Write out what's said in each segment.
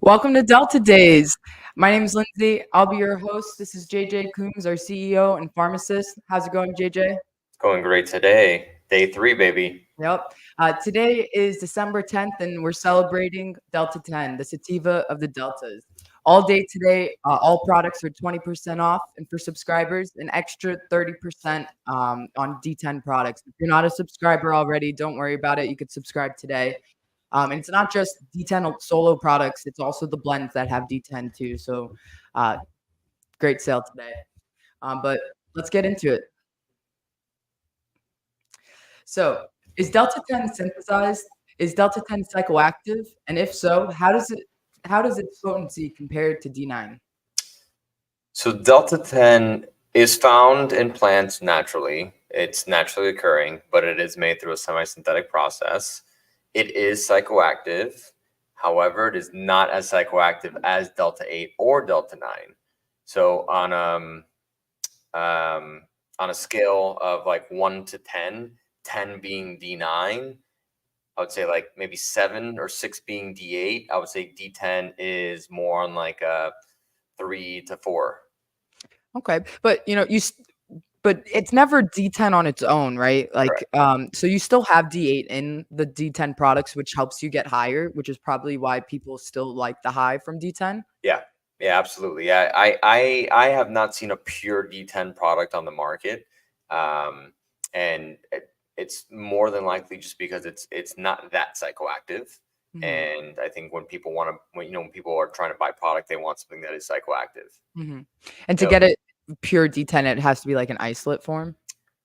Welcome to Delta Days. My name is Lindsay. I'll be your host. This is JJ Coombs, our CEO and pharmacist. How's it going, JJ? Going great today. Day 3, baby. Yep. Today is December 10th, and we're celebrating Delta 10, the sativa of the Deltas. All day today, all products are 20% off, and for subscribers, an extra 30% on D10 products. If you're not a subscriber already, don't worry about it. You could subscribe today. And it's not just D10 solo products; it's also the blends that have D10 too. So, great sale today. But let's get into it. So, is Delta 10 synthesized? Is Delta 10 psychoactive? And if so, how does its potency compare to D9? So Delta 10 is found in plants naturally. It's naturally occurring, but it is made through a semi-synthetic process. It is psychoactive. However, it is not as psychoactive as Delta 8 or Delta 9. So on a scale of like 1 to 10, 10 being D9, I would say like maybe 7 or 6 being D8. I would say D10 is more on like a 3 to 4. Okay, but but it's never D10 on its own, right? Like, Correct. so you still have D8 in the D10 products, which helps you get higher, which is probably why people still like the high from D10. Yeah. Yeah, absolutely. Yeah, I have not seen a pure D10 product on the market, and it's more than likely just because it's not that psychoactive. Mhm. And I think when people want to, when people are trying to buy product, they want something that is psychoactive. Mhm. And to So, get it pure D10, it has to be like an isolate form?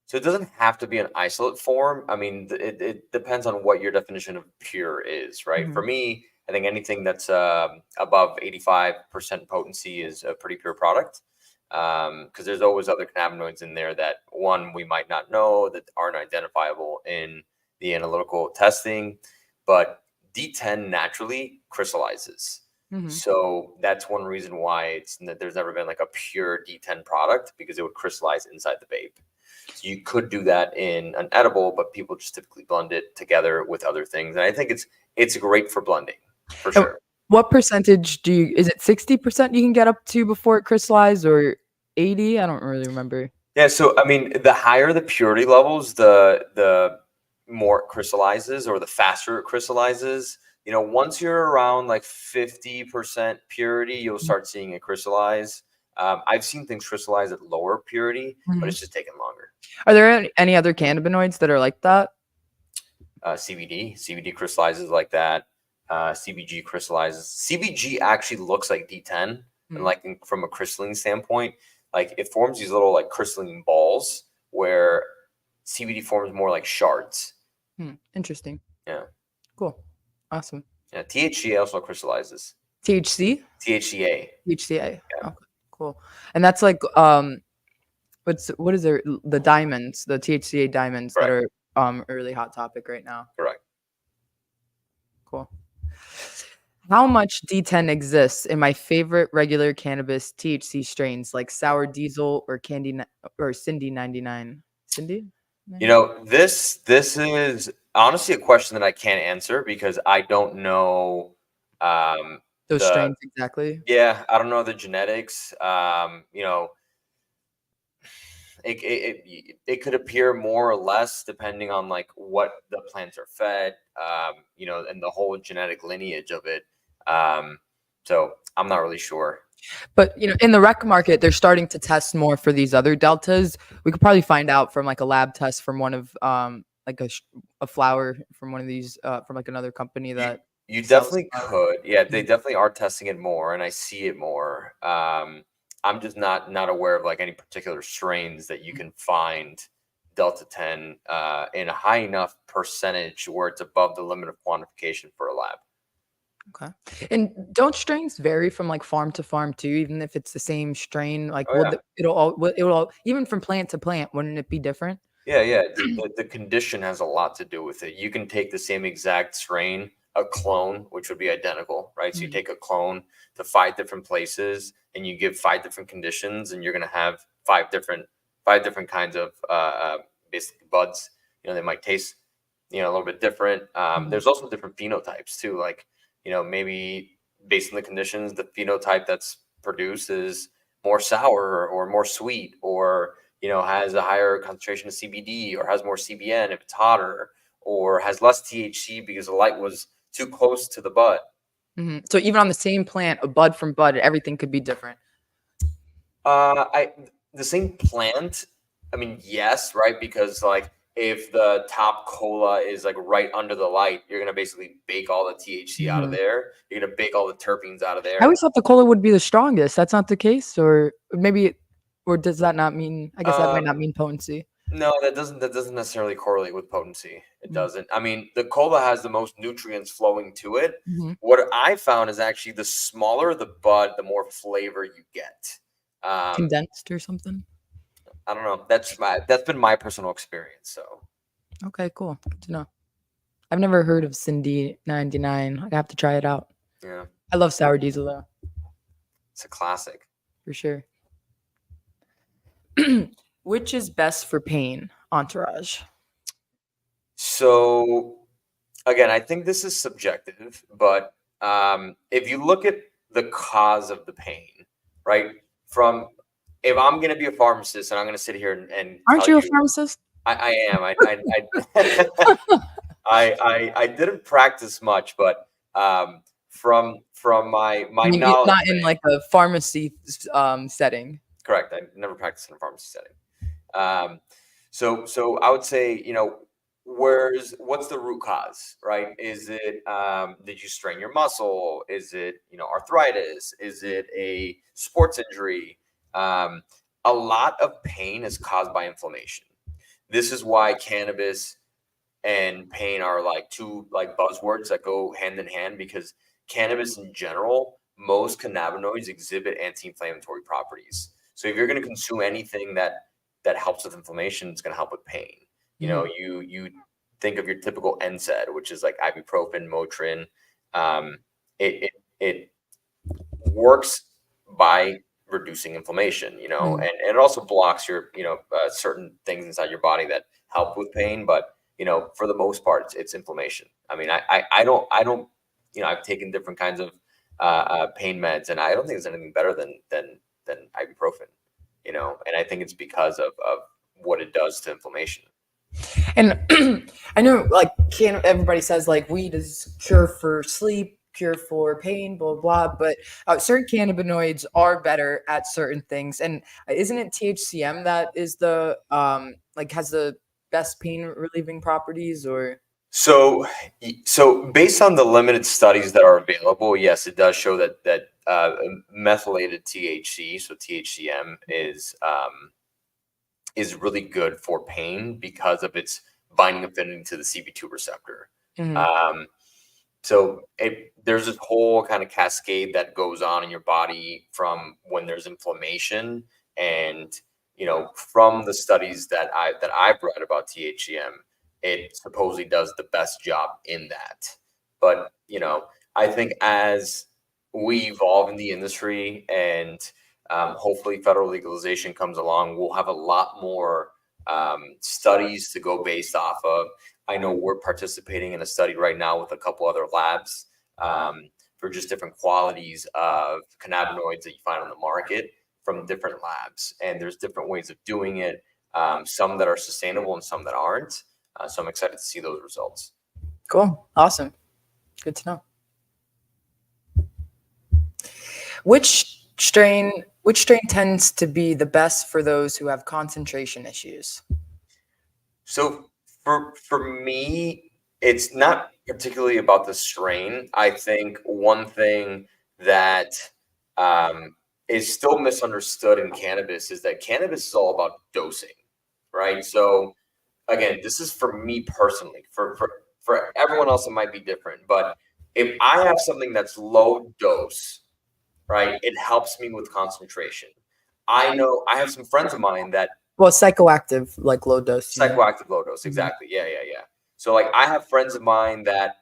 so it doesn't have to be an isolate form. I mean, it depends on what your definition of pure is, right? For Mhm. me, I think anything that's above 85% potency is a pretty pure product. Because there's always other cannabinoids in there that one we might not know that aren't identifiable in the analytical testing, but D10 naturally crystallizes. Mhm. So that's one reason why there's never been like a pure D10 product, because it would crystallize inside the vape. So you could do that in an edible, but people just typically blend it together with other things. And I think it's great for blending for And sure. what percentage is it 60% you can get up to before it crystallizes or 80? I don't really remember. Yeah, so I mean, the higher the purity levels, the more it crystallizes, or the faster it crystallizes. Once you're around like 50% purity, you'll start seeing it crystallize. I've seen things crystallize at lower purity, but Mhm. it's just taking longer. Are there any other cannabinoids that are like that? CBD crystallizes like that. CBG crystallizes. CBG actually looks like D10, and Mm. like from a crystalline standpoint, like it forms these little like crystalline balls, where CBD forms more like shards. Interesting. Yeah, Cool. Awesome. yeah. THCA also crystallizes. THC? THCA. THCA. Yeah, Okay, cool. And that's like what is there the diamonds, the THCA diamonds that correct, are a really hot topic right now. correct. Cool. How much D10 exists in my favorite regular cannabis THC strains like Sour Diesel or or Cindy 99? Cindy? 99? This is honestly a question that I can't answer, because I don't know Those the strains exactly. yeah, I don't know the genetics. It could appear more or less depending on like what the plants are fed, and the whole genetic lineage of it. So I'm not really sure. But in the rec market, they're starting to test more for these other deltas. We could probably find out from like a lab test from one of like a flower from one of these from like another company You that you sells definitely could. Yeah, they Mhm. definitely are testing it more, and I see it more. I'm just not aware of like any particular strains that you can find Delta 10 in a high enough percentage where it's above the limit of quantification for a lab. Okay. And don't strains vary from like farm to farm too, even if it's the same strain? Like, Oh yeah. it'll all even from plant to plant, wouldn't it be different? Yeah, yeah. The condition has a lot to do with it. You can take the same exact strain, a clone, which would be identical, right? So you Mhm. take a clone to 5 different places, and you give 5 different conditions, and you're going to have five different kinds of basic buds. They might taste, a little bit different. Mhm. There's also different phenotypes too. Like, maybe based on the conditions, the phenotype that's produced is more sour or more sweet, or has a higher concentration of CBD, or has more CBN if it's hotter, or has less THC because the light was too close to the bud. So even on the same plant, a bud from bud, everything could be different. The same plant. I mean, yes, right? Because like if the top cola is like right under the light, you're gonna basically bake all the THC out of there. You're gonna bake all the terpenes out of there. I always thought the cola would be the strongest. That's not the case, or maybe, or does that not mean? I guess that might not mean potency. No, that doesn't necessarily correlate with potency. It doesn't. I mean, the cola has the most nutrients flowing to it. What I found is actually the smaller the bud, the more flavor you get. Condensed or something. I don't know. That's been my personal experience. So okay, cool. Good to know. I've never heard of Cindy 99. I have to try it out. Yeah, I love sour diesel though. It's a classic for sure. Which is best for pain, Entourage? So again, I think this is subjective, but if you look at the cause of the pain, right? If I'm going to be a pharmacist and I'm going to sit here and aren't you a pharmacist? I am. I didn't practice much, but from my knowledge, not in like a pharmacy setting. Correct. I never practiced in a pharmacy setting. So I would say, what's the root cause, right? Is it did you strain your muscle? Is it arthritis? Is it a sports injury? A lot of pain is caused by inflammation. This is why cannabis and pain are like two like buzzwords that go hand in hand, because cannabis in general, most cannabinoids exhibit anti-inflammatory properties. So if you're going to consume anything that helps with inflammation, it's going to help with pain. You think of your typical NSAID, which is like ibuprofen, Motrin. It works by reducing inflammation, and it also blocks your, certain things inside your body that help with pain. But, for the most part, it's inflammation. I mean, I don't, I've taken different kinds of pain meds, and I don't think there's anything better than ibuprofen, and I think it's because of what it does to inflammation. And I know, like, everybody says like weed is cure for sleep, cure for pain, blah blah. But certain cannabinoids are better at certain things. And isn't it THCM that is the has the best pain relieving properties? Or so based on the limited studies that are available, yes, it does show that methylated THC, so THCM, is really good for pain because of its binding affinity to the CB2 receptor. So there's this whole kind of cascade that goes on in your body from when there's inflammation, and from the studies that I've read about THCM, it supposedly does the best job in that. But I think as we evolve in the industry and hopefully federal legalization comes along, we'll have a lot more studies to go based off of. I know we're participating in a study right now with a couple other labs for just different qualities of cannabinoids that you find on the market from different labs. And there's different ways of doing it, some that are sustainable and some that aren't. So I'm excited to see those results. Cool. Awesome. Good to know. Which strain tends to be the best for those who have concentration issues? So for me, it's not particularly about the strain. I think one thing that is still misunderstood in cannabis is that cannabis is all about dosing, right? So again, this is for me personally. For everyone else, it might be different. But if I have something that's low dose, right, it helps me with concentration. I know I have some friends of mine that psychoactive, like low dose. Psychoactive low dose, exactly. Yeah. So like I have friends of mine that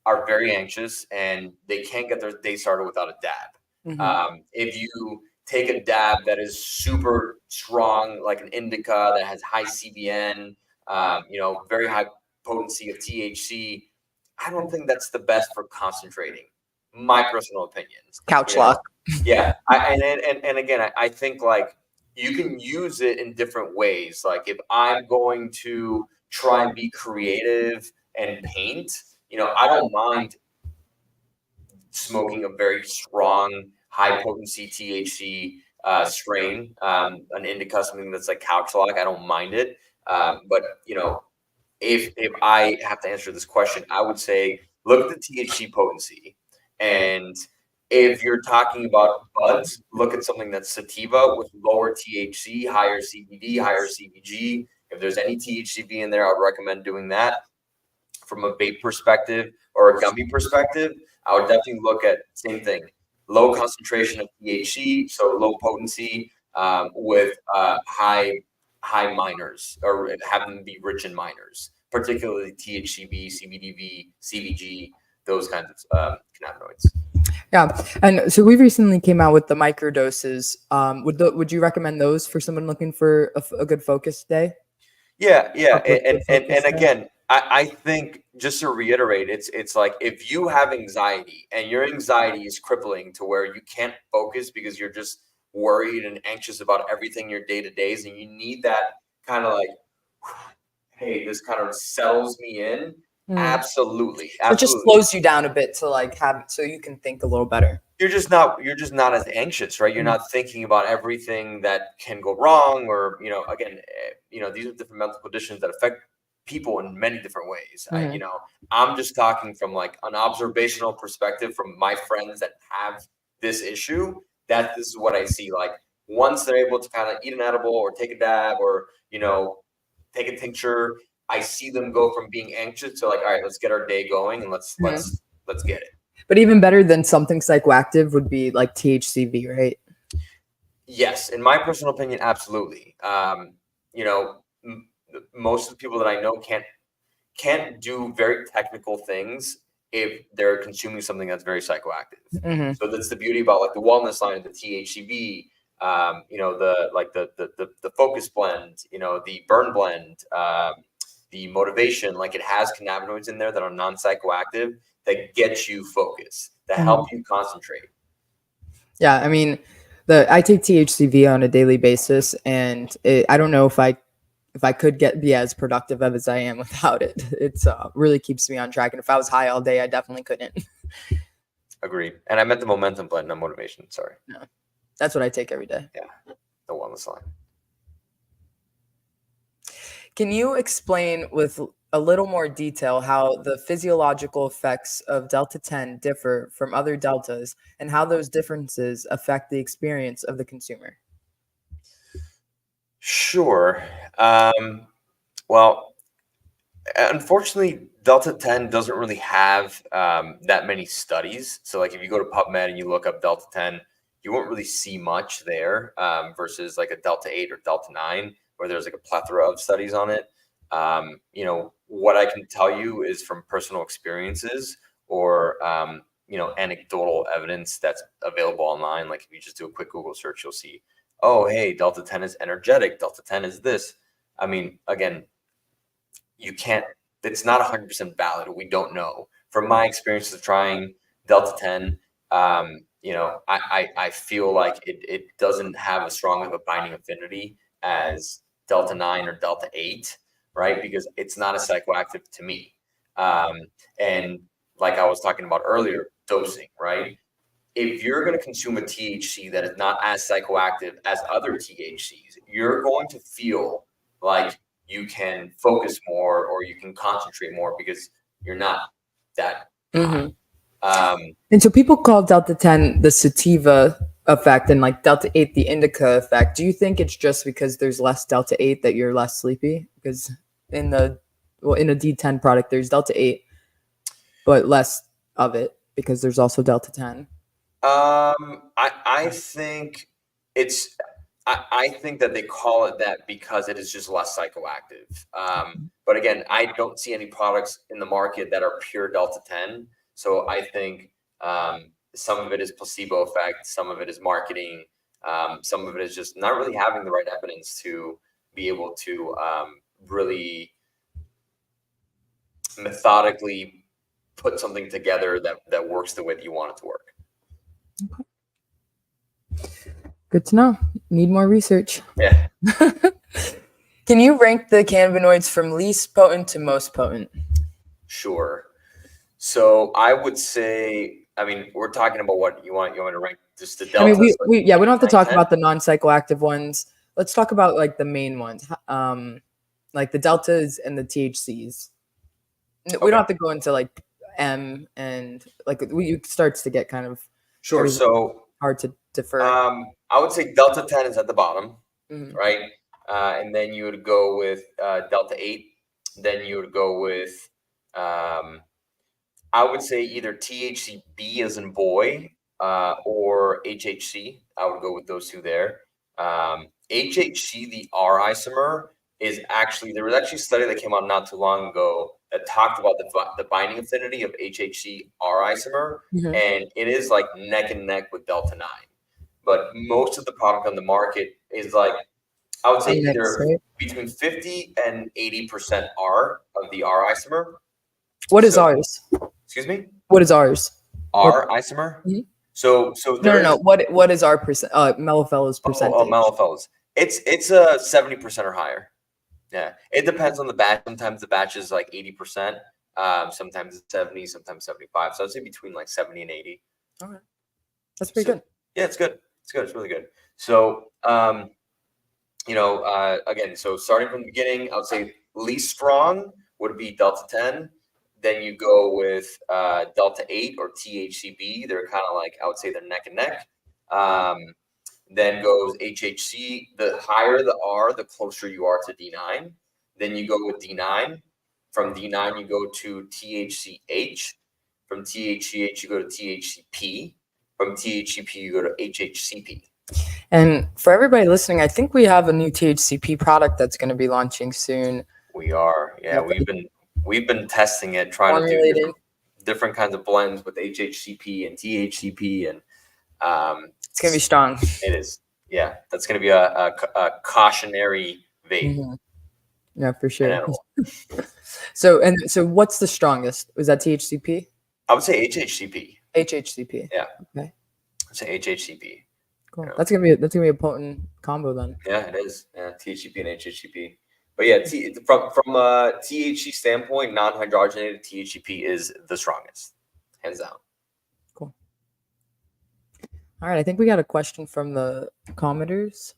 are very anxious and they can't get their day started without a dab. If you take a dab that is super strong, like an indica that has high CBN, very high potency of THC, I don't think that's the best for concentrating. my personal opinion. Couch lock. Yeah. And again, I think like you can use it in different ways. Like if I'm going to try and be creative and paint, I don't mind smoking a very strong, high potency THC strain, an indica, something that's like couch lock. I don't mind it. But if I have to answer this question, I would say look at the THC potency, and if you're talking about buds, look at something that's sativa with lower THC, higher CBD, higher CBG. If there's any THCV in there, I would recommend doing that. From a vape perspective or a gummy perspective, I would definitely look at same thing, low concentration of THC, so low potency, with high minors, or have them be rich in minors, particularly THCV, CBDV, CBG, those kinds of cannabinoids. Yeah, and so we recently came out with the microdoses. Would you recommend those for someone looking for a good focus day? Yeah, and again, I think, just to reiterate, it's like if you have anxiety and your anxiety is crippling to where you can't focus because you're just worried and anxious about everything your day to days, and you need that kind of like, hey, this kind of settles me in. Absolutely. So it just slows you down a bit to like have so you can think a little better. You're just not as anxious, right? You're not thinking about everything that can go wrong, or again, these are different mental conditions that affect people in many different ways. I'm just talking from like an observational perspective from my friends that have this issue, that this is what I see. Like once they're able to kind of eat an edible or take a dab or take a tincture, I see them go from being anxious to like, all right, let's get our day going and let's get it. But even better than something psychoactive would be like THCV, right? Yes, in my personal opinion, absolutely. Most of the people that I know can't do very technical things if they're consuming something that's very psychoactive. So that's the beauty about like the wellness line of the THCV, the focus blend, the burn blend, the motivation. Like it has cannabinoids in there that are non-psychoactive that get you focused, that help you concentrate. Yeah, I mean, I take THCV on a daily basis, and I don't know if I could be as productive as I am without it. It's really keeps me on track. And if I was high all day, I definitely couldn't. Agreed. And I meant the momentum blend, not motivation. Sorry. No, that's what I take every day. Yeah, the wellness line. Can you explain with a little more detail how the physiological effects of Delta 10 differ from other deltas and how those differences affect the experience of the consumer? Sure. Well, unfortunately, Delta 10 doesn't really have that many studies. So like if you go to PubMed and you look up Delta 10, you won't really see much there versus like a Delta 8 or Delta 9, where there's like a plethora of studies on it. What I can tell you is from personal experiences or anecdotal evidence that's available online. Like if you just do a quick Google search, you'll see, oh, hey, Delta 10 is energetic. Delta 10 is this. I mean, again, it's not 100% valid. We don't know. From my experience of trying Delta 10, I feel like it doesn't have as strong of a binding affinity as Delta 9 or Delta 8, right? Because it's not as psychoactive to me. And like I was talking about earlier, dosing, right? If you're going to consume a THC that is not as psychoactive as other THCs, you're going to feel like you can focus more or you can concentrate more because you're not that high. And so people call Delta 10 the sativa effect and like Delta 8 the indica effect. Do you think it's just because there's less Delta 8 that you're less sleepy? Because in a D10 product, there's Delta 8, but less of it because there's also Delta 10. I think I think that they call it that because it is just less psychoactive. But again, I don't see any products in the market that are pure Delta 10. So I think some of it is placebo effect, some of it is marketing, some of it is just not really having the right evidence to be able to really methodically put something together that works the way that you want it to work. Good to know. Need more research. Yeah. Can you rank the cannabinoids from least potent to most potent? Sure. So I would say, I mean, we're talking about what you want. You want to rank just the delta. I mean, we don't have to talk 10? about the non-psychoactive ones. Let's talk about like the main ones, like the deltas and the THCs. We don't have to go into like M and like it starts to get kind of Sure. So hard to defer. I would say Delta 10 is at the bottom, Mhm. right? And then you would go with Delta 8. Then you would go with, I would say either THCB as in boy or HHC. I would go with those two there. HHC, the R isomer, is actually, there was actually a study that came out not too long ago that talked about the binding affinity of HHC R isomer, and it is like neck and neck with Delta 9. But most of the product on the market is like, I would say either between 50 and 80% R of the R isomer. What is ours? Excuse me? What is ours? R isomer? Mhm. So no. What is our percent? Mellow Fellows percentage? Mellow Fellows. It's a 70% or higher. Yeah, it depends on the batch. Sometimes the batch is like 80%. Sometimes it's 70, sometimes 75. So I'd say between like 70 and 80. Okay, that's pretty good. Yeah, it's good. It's good. It's really good. So, again, so starting from the beginning, I would say least strong would be Delta 10. Then you go with Delta 8 or THCB. They're kind of like, I would say they're neck and neck. Then goes HHC. The higher the R, the closer you are to D9. Then you go with D9. From D9, you go to THCH. From THCH, you go to THCP. From THCP, you go to HHCP. And for everybody listening, I think we have a new THCP product that's going to be launching soon. We are. Yeah, we've been testing it, trying to do different kinds of blends with HHCP and THCP, and it's going to be strong. It is. Yeah, that's going to be a cautionary vape. Mm-hmm. Yeah, for sure. So what's the strongest? Was that THCP? I would say HHCP. HHCP. Yeah. Okay. I'd say HHCP. Cool. Yeah. That's gonna be a potent combo then. Yeah, it is. Yeah, THCP and HHCP. But yeah, from a THC standpoint, non-hydrogenated THCP is the strongest, hands down. Cool. All right, I think we got a question from the commenters.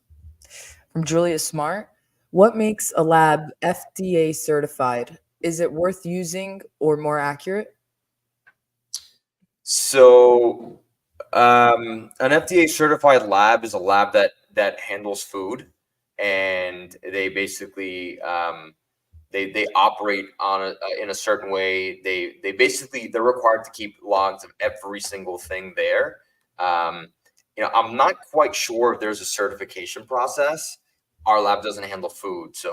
From Julia Smart. What makes a lab FDA certified? Is it worth using or more accurate? So, an FDA certified lab is a lab that handles food, and they basically they operate in a certain way. They're required to keep logs of every single thing there. I'm not quite sure if there's a certification process. Our lab doesn't handle food, so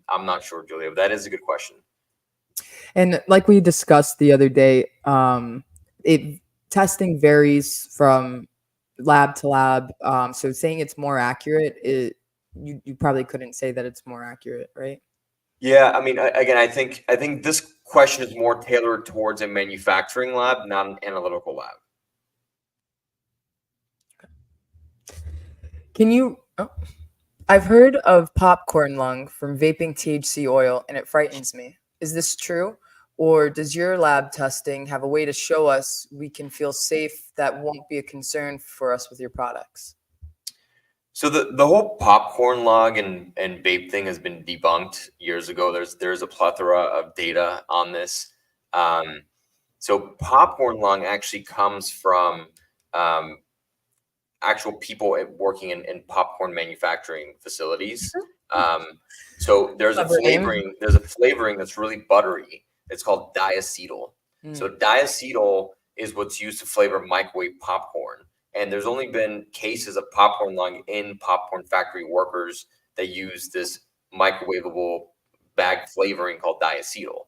I'm not sure, Julia. But that is a good question. And like we discussed the other day, testing varies from lab to lab. So saying it's more accurate, you probably couldn't say that it's more accurate, right? Yeah, I mean, again, I think this question is more tailored towards a manufacturing lab, not an analytical lab. Can you? Oh, I've heard of popcorn lung from vaping THC oil, and it frightens me. Is this true? Or does your lab testing have a way to show us we can feel safe that won't be a concern for us with your products? So the whole popcorn log and vape thing has been debunked years ago. There's a plethora of data on this. So popcorn lung actually comes from actual people working in popcorn manufacturing facilities. So there's a flavoring that's really buttery. It's called diacetyl. So diacetyl is what's used to flavor microwave popcorn. And there's only been cases of popcorn lung in popcorn factory workers that use this microwavable bag flavoring called diacetyl.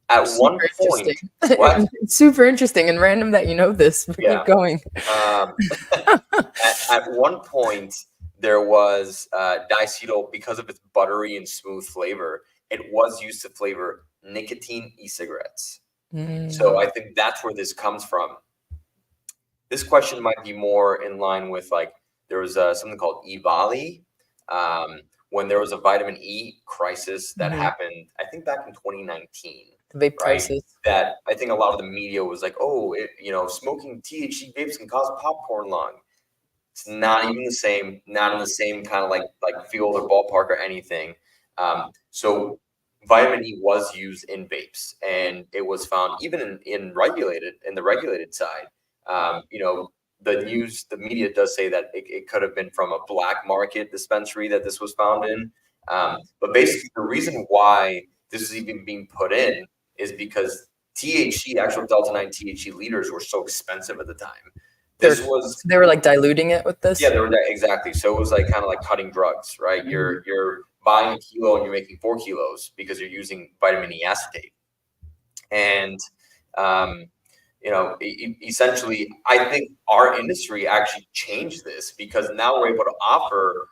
At one point, what? It's super interesting and random that you know this. Keep going. At one point, there was diacetyl, because of its buttery and smooth flavor, it was used to flavor nicotine e-cigarettes. So I think that's where this comes from. This question might be more in line with like there was something called EVALI, when there was a vitamin E crisis that happened, I think back in 2019. The vape Right? crisis. That I think a lot of the media was like, oh, smoking THC vapes can cause popcorn lung. It's not even the same, not in the same kind of like field or ballpark or anything. So vitamin E was used in vapes, and it was found even in the regulated side. The media does say that it could have been from a black market dispensary that this was found in. But basically, the reason why this is even being put in is because THC, actual Delta 9 THC liters, were so expensive at the time. They were like diluting it with this. Yeah, they were exactly. So it was like kind of like cutting drugs, right? You're buying a kilo and you're making 4 kilos because you're using vitamin E acetate. And essentially, I think our industry actually changed this because now we're able to offer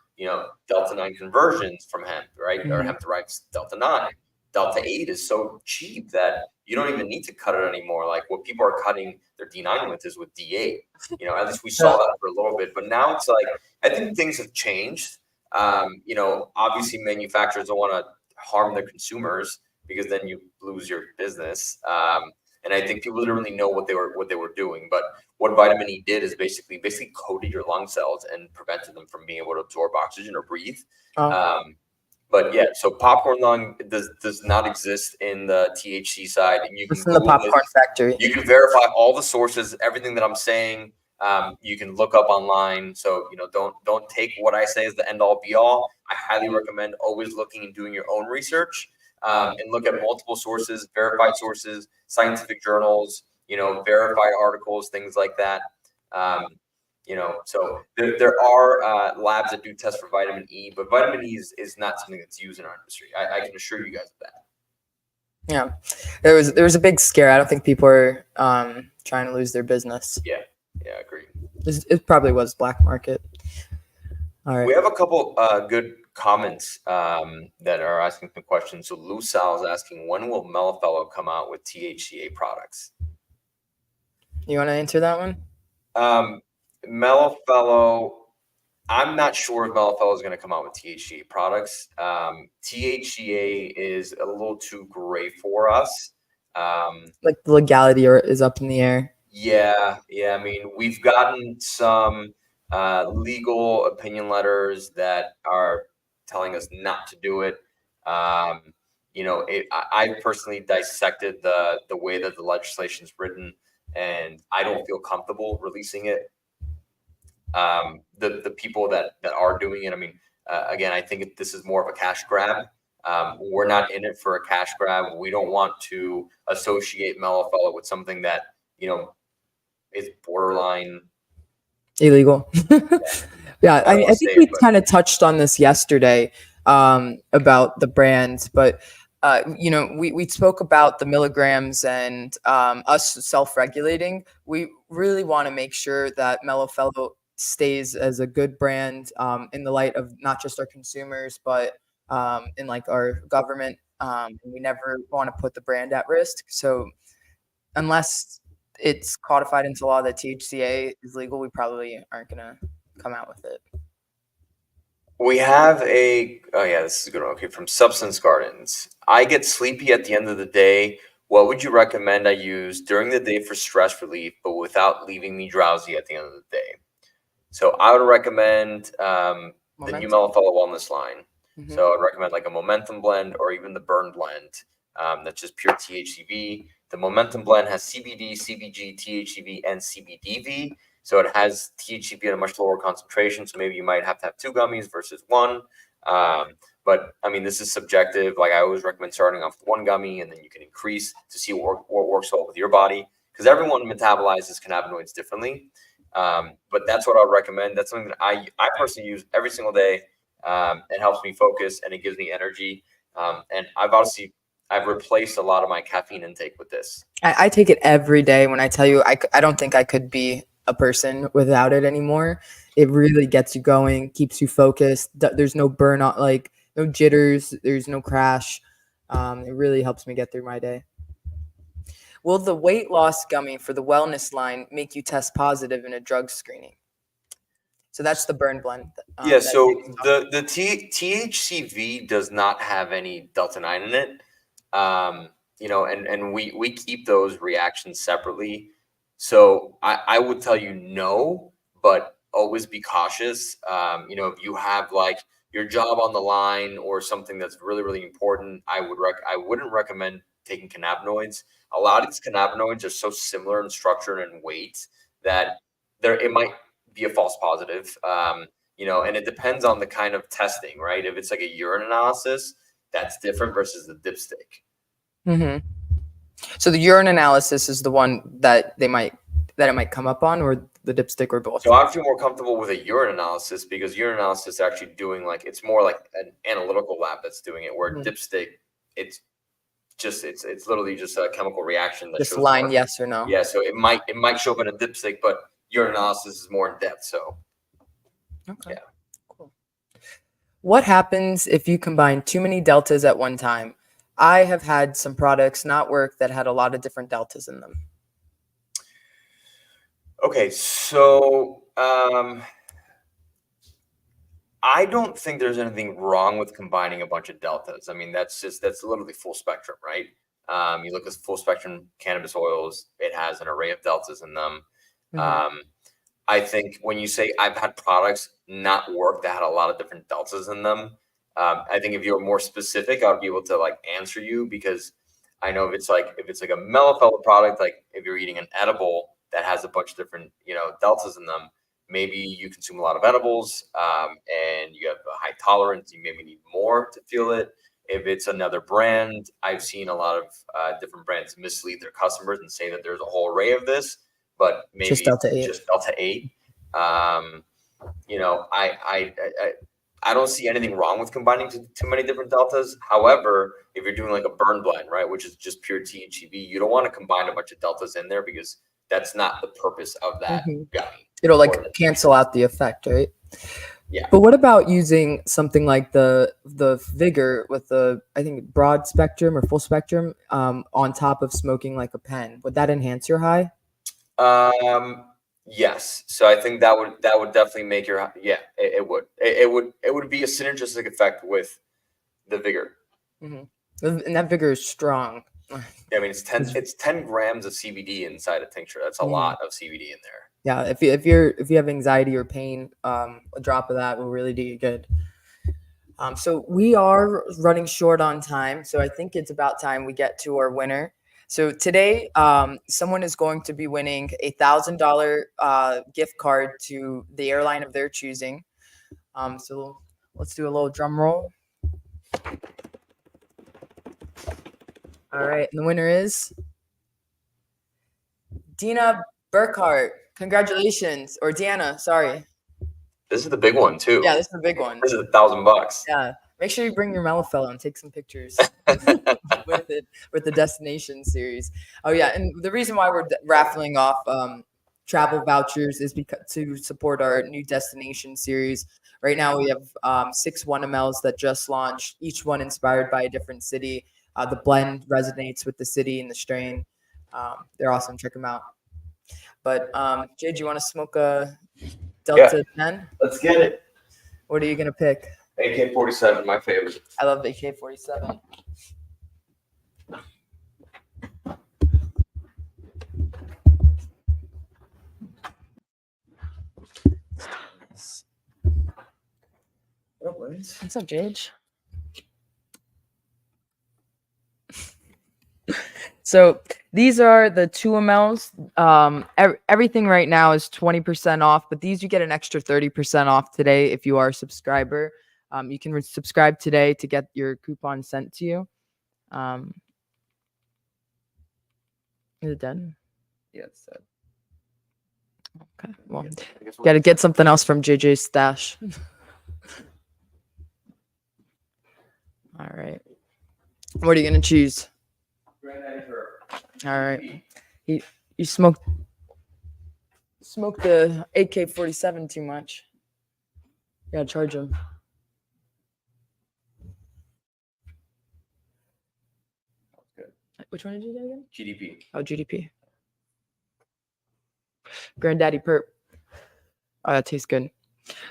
Delta 9 conversions from hemp, right? Or hemp derived Delta 9. Delta 8 is so cheap that you don't even need to cut it anymore. Like what people are cutting their D9 with is with D8. At least we saw that for a little bit, but now it's like I think things have changed. Obviously manufacturers don't want to harm their consumers because then you lose your business. And I think people didn't really know what they were doing. But what vitamin E did is basically coated your lung cells and prevented them from being able to absorb oxygen or breathe. But yeah, so popcorn lung does not exist in the THC side, and you can Google the popcorn factory. You can verify all the sources, everything that I'm saying. You can look up online. So don't take what I say as the end all be all. I highly recommend always looking and doing your own research, and look at multiple sources, verified sources, scientific journals, verified articles, things like that. So there are labs that do test for vitamin E, but vitamin E is not something that's used in our industry. I can assure you guys of that. Yeah, there was a big scare. I don't think people are trying to lose their business. Yeah, I agree. It probably was black market. All right. We have a couple good comments that are asking some questions. So Lou Sal is asking, when will Mellow come out with THCA products? You want to answer that one? Mellow, I'm not sure if Mellow is going to come out with THCA products. THCA is a little too gray for us. Like the legality is up in the air. Yeah. I mean, we've gotten some legal opinion letters that are telling us not to do it. I personally dissected the way that the legislation is written, and I don't feel comfortable releasing it. The people that are doing it, I mean, again, I think this is more of a cash grab. We're not in it for a cash grab. We don't want to associate Mellow with something that is borderline illegal. Yeah, I think we kind of touched on this yesterday about the brands, but we spoke about the milligrams and us self-regulating. We really want to make sure that Mellow stays as a good brand in the light of not just our consumers, but in like our government. We never want to put the brand at risk. So unless it's codified into law that THCA is legal, we probably aren't going to come out with it. We have this is a good one. Okay, from Substance Gardens. I get sleepy at the end of the day. What would you recommend I use during the day for stress relief, but without leaving me drowsy at the end of the day? So I would recommend the new Mellow Wellness line. Mm-hmm. So I'd recommend like a Momentum blend or even the Burn blend. That's just pure THCV. The Momentum blend has CBD, CBG, THCV, and CBDV. So it has THCV at a much lower concentration. So maybe you might have to have 2 gummies versus 1. But I mean, this is subjective. Like I always recommend starting off with 1 gummy, and then you can increase to see what works well with your body, because everyone metabolizes cannabinoids differently. But that's what I would recommend. That's something that I personally use every single day. It helps me focus and it gives me energy. And I've replaced a lot of my caffeine intake with this. I take it every day. When I tell you, I don't think I could be a person without it anymore. It really gets you going, keeps you focused. There's no burnout, like no jitters. There's no crash. It really helps me get through my day. will the weight loss gummy for the wellness line make you test positive in a drug screening? So that's the burn blend. Yeah, so the THCV does not have any Delta 9 in it. You know, and we keep those reactions separately. So I would tell you no, but always be cautious. You know, if you have like your job on the line or something that's really, really important, I wouldn't recommend taking cannabinoids. A lot of these cannabinoids are so similar in structure and weight that it might be a false positive. You know, and it depends on the kind of testing, right? If it's like a urine analysis, that's different versus the dipstick. Mm-hmm. So the urine analysis is the one that it might come up on, or the dipstick, or both? So I feel more comfortable with a urine analysis because urine analysis is actually doing like, it's more like an analytical lab that's doing it, where dipstick, it's literally just a chemical reaction that just shows line more. yes or no. Yeah, so it might show up in a dipstick, but urine analysis is more in depth. So okay, yeah. Cool. What happens if you combine too many deltas at one time? I have had some products not work that had a lot of different deltas in them. Okay, so I don't think there's anything wrong with combining a bunch of deltas. I mean, that's literally full spectrum, right? You look at full spectrum cannabis oils, it has an array of deltas in them. I think when you say I've had products not work that had a lot of different deltas in them, I think if you're more specific, I would be able to like answer you, because I know if it's like a mellow product, like if you're eating an edible that has a bunch of different, you know, deltas in them, maybe you consume a lot of edibles and you have a high tolerance, you maybe need more to feel it. If it's another brand, I've seen a lot of different brands mislead their customers and say that there's a whole array of this, but maybe just Delta 8. Just Delta 8. You know, I don't see anything wrong with combining too many different deltas. However, if you're doing like a burn blend, right, which is just pure THCV, you don't want to combine a bunch of deltas in there, because that's not the purpose of that gummy. It'll like cancel out the effect, right? Yeah. But what about using something like the Vigor with the, I think, broad spectrum or full spectrum on top of smoking like a pen? Would that enhance your high? Yes. So I think that would definitely make your, it would be a synergistic effect with the Vigor. And that Vigor is strong. I mean, it's 10 grams of CBD inside a tincture. That's a lot of CBD in there. Yeah, if you have anxiety or pain, a drop of that will really do you good. So we are running short on time, so I think it's about time we get to our winner. So today, someone is going to be winning a $1,000 gift card to the airline of their choosing. So let's do a little drum roll. All right, and the winner is Dina Burkhart. Congratulations, or Deanna, sorry. This is the big one too. Yeah, this is the big one. This is $1,000. Yeah, make sure you bring your mellow fellow and take some pictures with the destination series. Oh yeah, and the reason why we're raffling off travel vouchers is because to support our new destination series. Right now we have 6 1mls that just launched, each one inspired by a different city. The blend resonates with the city and the strain. They're awesome. Check them out. But Jay, do you want to smoke a Delta 10? Let's get it. What are you gonna pick? AK-47, my favorite. I love AK-47. What's up, Jage? So these are the 2mls. Everything right now is 20% off, but these you get an extra 30% off today if you are a subscriber. You can subscribe today to get your coupon sent to you. Is it done? Yeah, it's dead. Okay. Well, got to get something else from JJ's stash. All right. What are you gonna choose? All right. You smoked the AK-47 too much. You gotta charge him. Which one did you say again? GDP. Oh, GDP. Granddaddy Perp. Oh, that tastes good.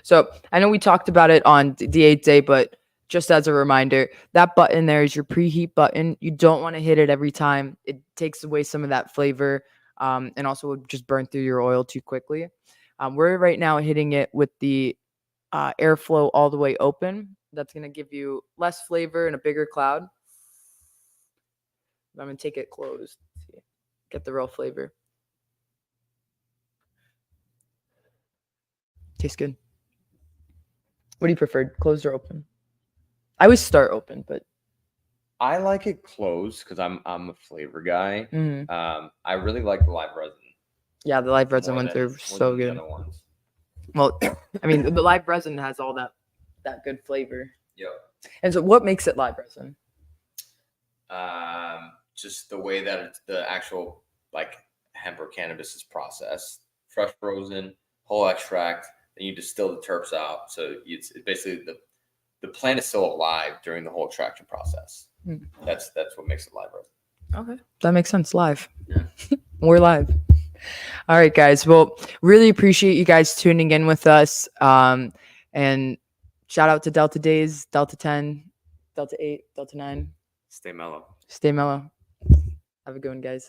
So I know we talked about it on Dayze, but just as a reminder, that button there is your preheat button. You don't want to hit it every time. It takes away some of that flavor, and also would just burn through your oil too quickly. We're right now hitting it with the airflow all the way open. That's going to give you less flavor and a bigger cloud. I'm going to take it closed. Get the real flavor. Tastes good. What do you prefer, closed or open? I always start open, but I like it closed because I'm a flavor guy. I really like the live resin. Yeah, the live resin ones are so good. Well, I mean, the live resin has all that good flavor. Yep. And so, what makes it live resin? Just the way that the actual like hemp or cannabis is processed, fresh frozen, whole extract. Then you distill the terps out, so it's basically the plant is still alive during the whole extraction process. That's what makes it live resin. Okay, that makes sense. Live. Yeah. We're live. All right, guys. Well, really appreciate you guys tuning in with us. And shout out to Delta Dayze, Delta 10, Delta 8, Delta 9. Stay mellow. Stay mellow. Have a good one, guys.